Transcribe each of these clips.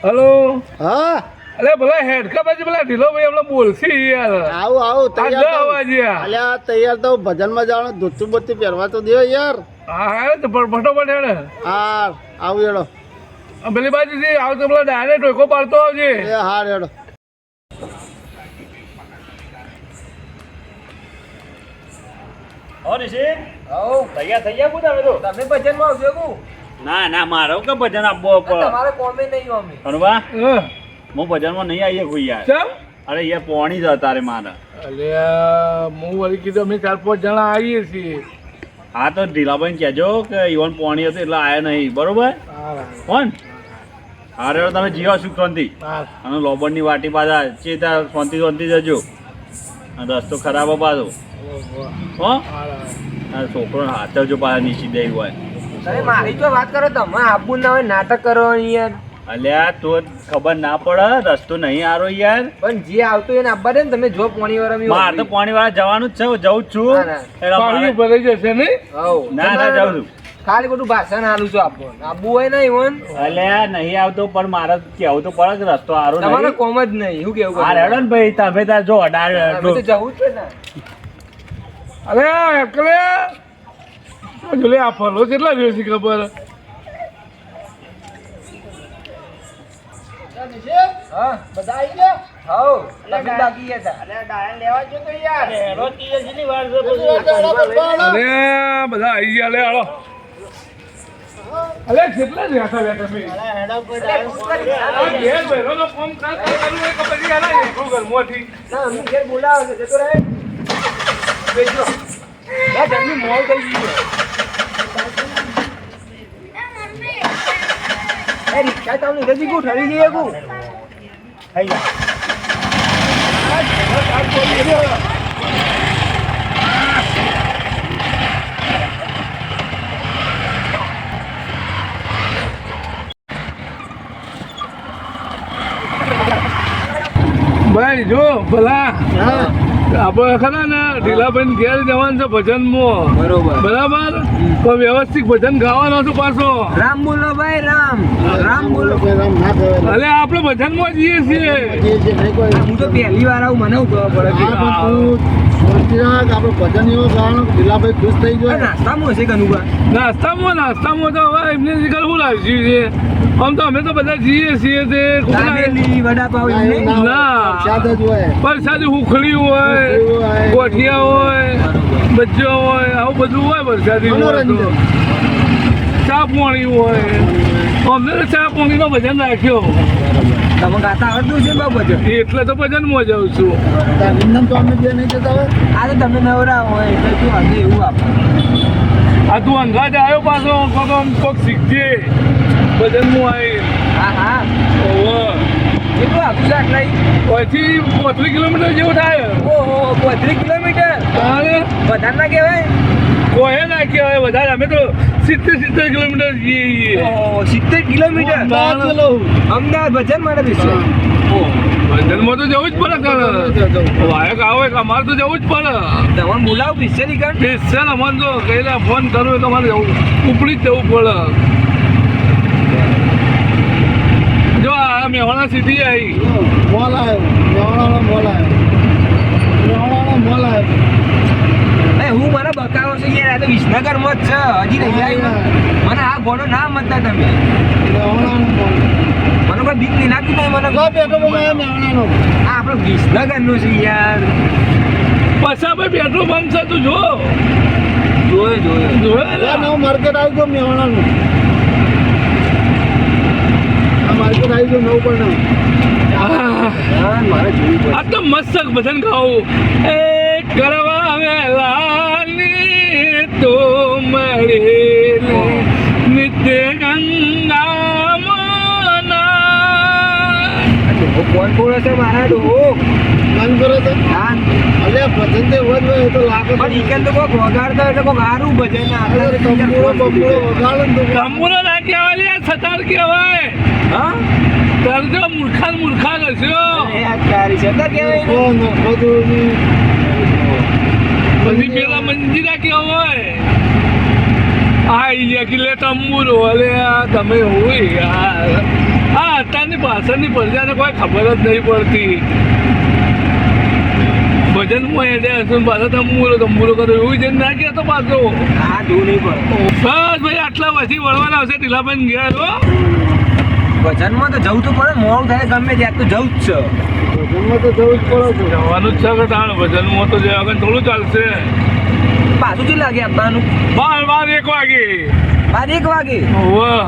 Hello. હા અરે ભલા હેડકા બાજુ પેલા ઢીલો ભાઈ હમણાં બોલશે યાર. આવું તૈયાર. અલ્યા તૈયાર તો ભજનમાં જવાનું ધોતું બોતું પહેરવા તો દો યાર. હા તો ફટોફટ હેડે. હા આવું હેડો. પેલી બાજુથી આવતો પેલા ડાયરેક્ટ ટોકો પાડતો આવજે. એ હા હેડો. તૈયાર થઈ ગયા પૂછા તો તમે ભજનમાં આવજો કુ ના મારો કે ભજન આપવો પડે તમારે કોમે નહીં અમે અરવા હા. હું ભજનમાં નહીં આવીએ કોઈ યાર ચમ? અરે યાર પોણી જ તારે મારે અલ્યા હું વળી કીધું અમે 4-5 જણા આવીએ છીએ. હા તો ઢીલાભાઈ કહેજો કે ઈવન પોણી હતું એટલે આયા નહીં બરોબર હા. કોણ હા રે તમે જીવો સુખ શાંતિ હા. અને લોબડની વાટી પાછા ચેતા શાંતિ જજો અને રસ્તો ખરાબ પાછો હો આ છોકરો હાથવજો પાછા નીચી દઈ હોય તમે મારી તો વાત કરો તમે આબુ ના હોય નાટક કરો યાર અલ્યા તો ખબર ના પડે રસ્તો નહીં આરો યાર પણ જે આવતું એને આપવા દે ને તમે જો પોણી વાર મારે તો પાણી વાળા જવાનું જ છે જવું જ છું એટલે પાણી મારે- ભરાઈ જશે નહીં? ના જાઉં છું ખાલી ખોટું ભાષણ હાલું છું આપો આબુ હોય ને ઈવન અલ્યા નહીં આવતો પણ મારે કેવું તો પડે કે રસ્તો આરો તમારે નહીં કોમ જ નહીં શું કેવું હા રેડો ને ભાઈ તમે તાર જો અઢાર અમે તો જવું જ છે ને અરે એકલે જોલે આ ફલો કેટલા દિવસથી ખબર? હા બધા આવી ગયા હાઉ તમે બાકી હતા લેવા જો તો યાર અરે બધા આવી ગયા લે હાલો. અરે કેટલા જ હતા લે તમે? આ ઘેર બહેરોનો ફોન કાલ કરવાનું હોય કે પછી આના એકલું ઘરમાંથી? ના અમે ઘેર બોલાવો છે જતો રહે બેસો યાર જલ્દી મોલ થઈ ગઈ એ રિક્ષા તમને જલ્દી કો ઠરી ગઈ કો થઈ જા ભાઈ જો ભલા આપણે ખરા ને ઢીલાભાઈ ઘેર જવાનું છે ભજનમાં બરોબર બરાબર તો વ્યવસ્થિત ભજન ગાવાનું હતું પાછો. રામ બોલો ભાઈ રામ રામ બોલો રામ ના કહેવાય. અરે આપણે ભજનમાં જઈએ છીએ. જે નહીં કોઈ હું તો પહેલી વાર આવું મને ખબર પડે કે હા, પણ તું શાંતિ રાખ. આપણે ભજન એવો ગાવાનું કે ઢીલાભાઈ ખુશ થઈ આ જાય. નાસ્તામાં હશે કનુભા નાસ્તામાં તો હવે એમને શીખર શું લાવ્યું છે? આમ તો અમે તો બધા જઈએ છીએ તે દાબેલી વડાપાવ ના, એવું ના હોય. ના. પ્રસાદ જ હોય. વરસાદી ઉખડી હોય, ગોઠિયા હોય, ભજીયા હોય, આવું બધું હોય વરસાદી હોય તો. મનોરંજન. ચા પાણી હોય. અમને તો ચા પાણીનો ભજન રાખ્યો તમે ગાતા આવડતું છે બાબુ એટલે તો ભજનમાં જાઉં છું. તાર વિંદન તો અમે બે નહીં જતા હોય. આ તો તમે નવરા હોય એટલે શું આજે એવું આપો આ તું અંગાજ આવ્યો પાછો કોક શીખજે ભજનમાં આવી. હા હા કેટલું આપું છે આટલા પછી 35 કિલોમીટર જેવું થાય. ઓહો 35 કિલોમીટર તારે વધારે ના કહેવાય કોઈ ના કહેવાય વધારે, અમે તો 70 કિલોમીટર જઈએ. ઓહો 70 કિલોમીટર અમદાવાદ ભજન માટે બેસો ભજનમાં તો જવું જ પડે કે વાયક આવે કે અમારે તો જવું જ પડે. તમને બોલાવો પીસે નીકળ સ્પેશિયલ અમારે તો કહીને ફોન કરવો તો અમારે જવું ઉપડી જ જવું પડે. જો આ મેવાડા સિટી આવી. મોલ આવ્યો. મેવાડાનો મોલ આવ્યો. મેવાડાનો મોલ આવ્યો. હું મને બતાવો છું યાર આ તો વિસનગરમાં જ છે હજી નહીં આવી મને આ ગોળો ના મતતા તમે મેવાડાનો મોલ. મને કોઈ બીક નહીં લાગતું નહીં મને લો પેટ્રોલ પંપ આવ્યો મેવાડાનો. આ આપણો વિસનગરનું છે યાર પછી ભાઈ પેટ્રોલ પંપ છે તું જો જોયો જોયે ને? નવું માર્કેટ આવી ગયું મેવાડાનું. આ માર્કેટ આવી ગયું નવું પણ આહ, મારે જોયું પડે આ તો મસ્ત ભજન ગાવું. એ કરવા વેલાની તો મળેલી નિત્ય ગંગા કોણ કોણ હશે મારા ડોહો મન કરો તો હા અલ્યા ભજન તો એવો જ હોય એ તો લાગે પણ ઈકન તો કોક વગાડતો એટલે કોક હારું ભજન કંબુડો બંબુડો વગાડે ને તો તંબુરો ના કહેવાય, સતાર કહેવાય. હા તાર જો મૂર્ખા કરશો. એ આ ક્યારે છે તો કહેવાય ને. બધું પછી પેલા મંજીરા કહેવાય. આ ઇલિયા કિલ્લે તંબુરો અલે આ તમે હોય યાર. હા તને આગળની પાછળની પ્રજાને કોઈ ખબર જ નહીં પડતી. ભજનમાં એને હશું પાછો તંબુરો કર્યો એવું જ ના ગયા તો પાછો હા જોવું નહીં પડે બસ ભાઈ આટલા પછી વળવાના આવશે ઢીલાભાઈ ગયા હો. ભજનમાં તો જવું તો પડે મોડું થાય ગમે ત્યાં તો જવું જ છે ભજનમાં તો જવું જ પડે છે. જવાનું જ છે કે તાણ ભજનમાં તો જે આગળ થોડું ચાલશે. પાછું કેટલું લાગે આપવાનું 12 1 વાગે 12 1 વાગે વાહ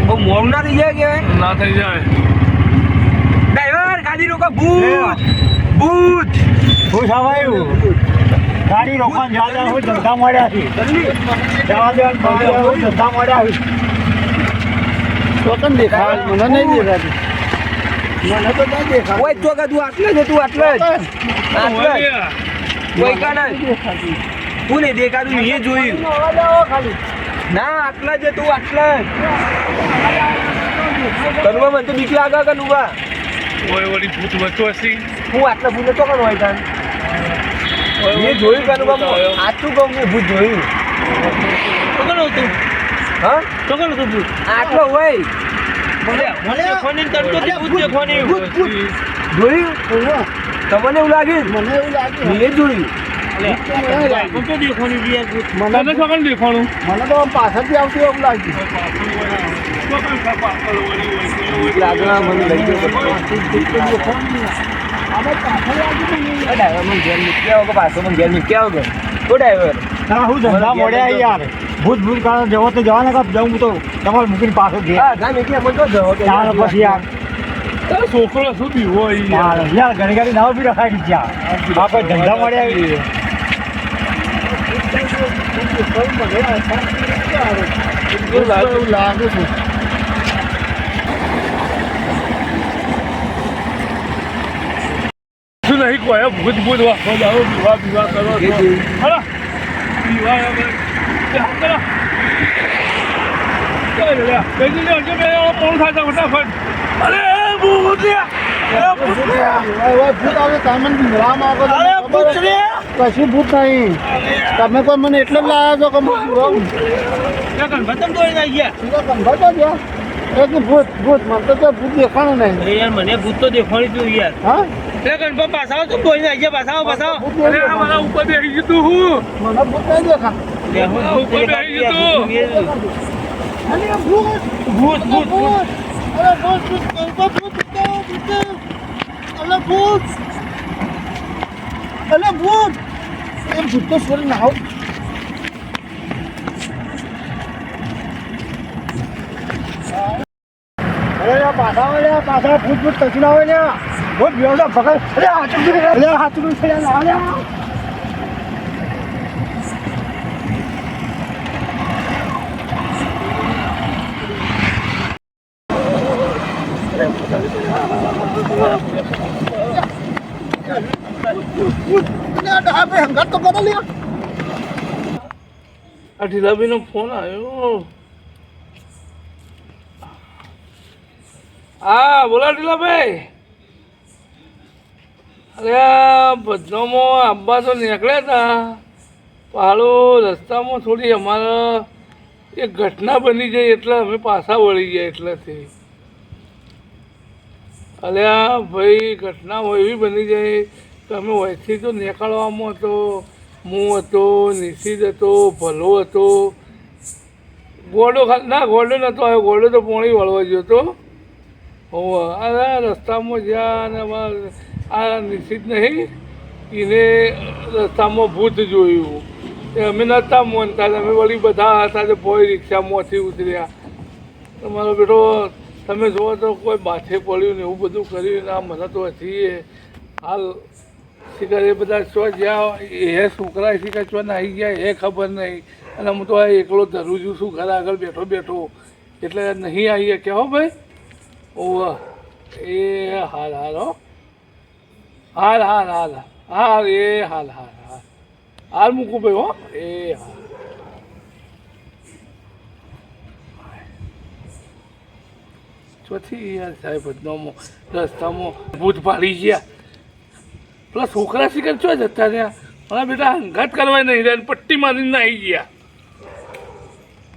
બહુ મોડું ના થઈ જાય કહેવાય ના થઈ જાય. ડ્રાઈવર ગાડી રોકો ભૂત ભૂત ખુશ આવાયું ગાડી રોકવાનું જવા હું ધંધા મળ્યા છે જવા દેવાનું ધંધા મળ્યા છે તો કેમ દેખાય મને નહીં દેખાતી મને તો નહીં દેખાય ઓય તો તું આટલે જ તું આટલે જ આટલે જ કોઈ કાના તું નહીં દેખાતું મેં જોયું ના આટલા જ તું આટલા જ કનુવા મને તો બીક લાગે કનુવા ઓય વળી ભૂત વચ્ચો હસી હું આટલા ભૂત તો કનો હોય તાન મેં જોયું કનુવા આટલું કહું મેં ભૂત જોયું તો કોણ હતું હા તો કોણ હતું ભૂત આટલો હોય જોયું તમને એવું લાગે મને એવું લાગે મેં જોયું તને શું દેખાણું મને તો આમ પાછળથી આવતું એવું લાગ્યું લાગણા મને લઈ ગયો આમાં પાછળ લાગ્યું નહીં. ડ્રાઈવર મને ઘેર મૂક્યા વગર પાછો મને ઘેર મૂક્યા વગર તો ડ્રાઈવર ના હું ધંધા મળ્યા યાર ભૂત ભૂત કારણ જવો તો જવાના કાપ જવું તો તમારે મૂકીને પાછો ઘેર હા ના મેં મને તો જવો ચાલો પછી યાર તારો છોકરો શું દીવો યાર યાર ઘણી ઘણી નાવ બી રખાઈ ગયા આપણે ધંધા મળ્યા એવું લાગે છે શું નહીં કોઈ ભૂત ભૂત વાપરો જાઓ વિવાહ કરો છો હલો વિવાહ કરો ફોન ખાતા ફટાફટ અરે ભૂત ભૂત આવે સામાન કશું ભૂત નહીં તમે કોઈ મને એટલે જ લાવ્યા છો કે ભૂત ભૂત મને તો ભૂત દેખાણું નહીં મને ભૂત તો દેખાણી તું યાર હા ગણપત પાછા તું બોઈ ના ગયા પાછા ભૂત અરે આ મારા ઉપર બેસી ગયું તું હું મને ભૂત નહીં દેખા ઉપર બેસી ગયું તું અરે ભૂત ભૂત ભૂત ભૂત અરે ભૂત ભૂત અરે ભૂત અરે ભૂત એ ભૂત તો છોડી ના આવ અરે પાછા ભૂત ભૂત કશું ના હોય ને ભૂત વ્યવસાય પકડ અરે હાથ થઈ જાય હંગાત તો કરો લ્યા આ ઢીલાભાઈનો ફોન આવ્યો હા બોલા ઢીલાભાઈ અરે આ બધામાં આંબા તો નીકળ્યા હતા પાડો રસ્તામાં થોડી અમારા એક ઘટના બની જાય એટલે અમે પાછા વળી ગયા એટલેથી અલ્યા ભાઈ ઘટનામાં એવી બની જાય કે અમે વયથી તો નીકળવામાં હતો હું હતો નિશિત હતો ભલો હતો ગોડો ના ગોડો નહોતો આવ્યો ગોડો તો પોણી વળવા ગયો હતો હોવે આ રસ્તામાં જ્યાં અને આ નિશિત નહીં એને રસ્તામાં ભૂત જોયું એ અમે નહોતા માનતા અમે વળી બધા હતા જે ભોય રિક્ષામાંથી ઉતર્યા તમારો બેટો તમે જુઓ તો કોઈ માથે પડ્યું ને એવું બધું કર્યું ને આ મને તો હજી હાલ શિકાર એ બધા ચો જ્યાં એ છોકરા શિકાર ચો આવી ગયા એ ખબર નહીં અને હું તો આ એકલો ધરું છું શું ઘર આગળ બેઠો બેઠો એટલે નહીં આવીએ કે હો ભાઈ ઓહ એ હાલ હાલ હો હાલ હાલ હાલ હાલ એ હાલ હાલ હાલ હાલ મૂકું ભાઈ હો એ હાલ ચોથી યાર સાહેબ બધામાં રસ્તામાં ભૂત પાડી ગયા પેલા છોકરા શિકાર ચો જતા રહ્યા મારા બેટા હંગાત કરવા નહીં રહ્યા પટ્ટી મારીને આવી ગયા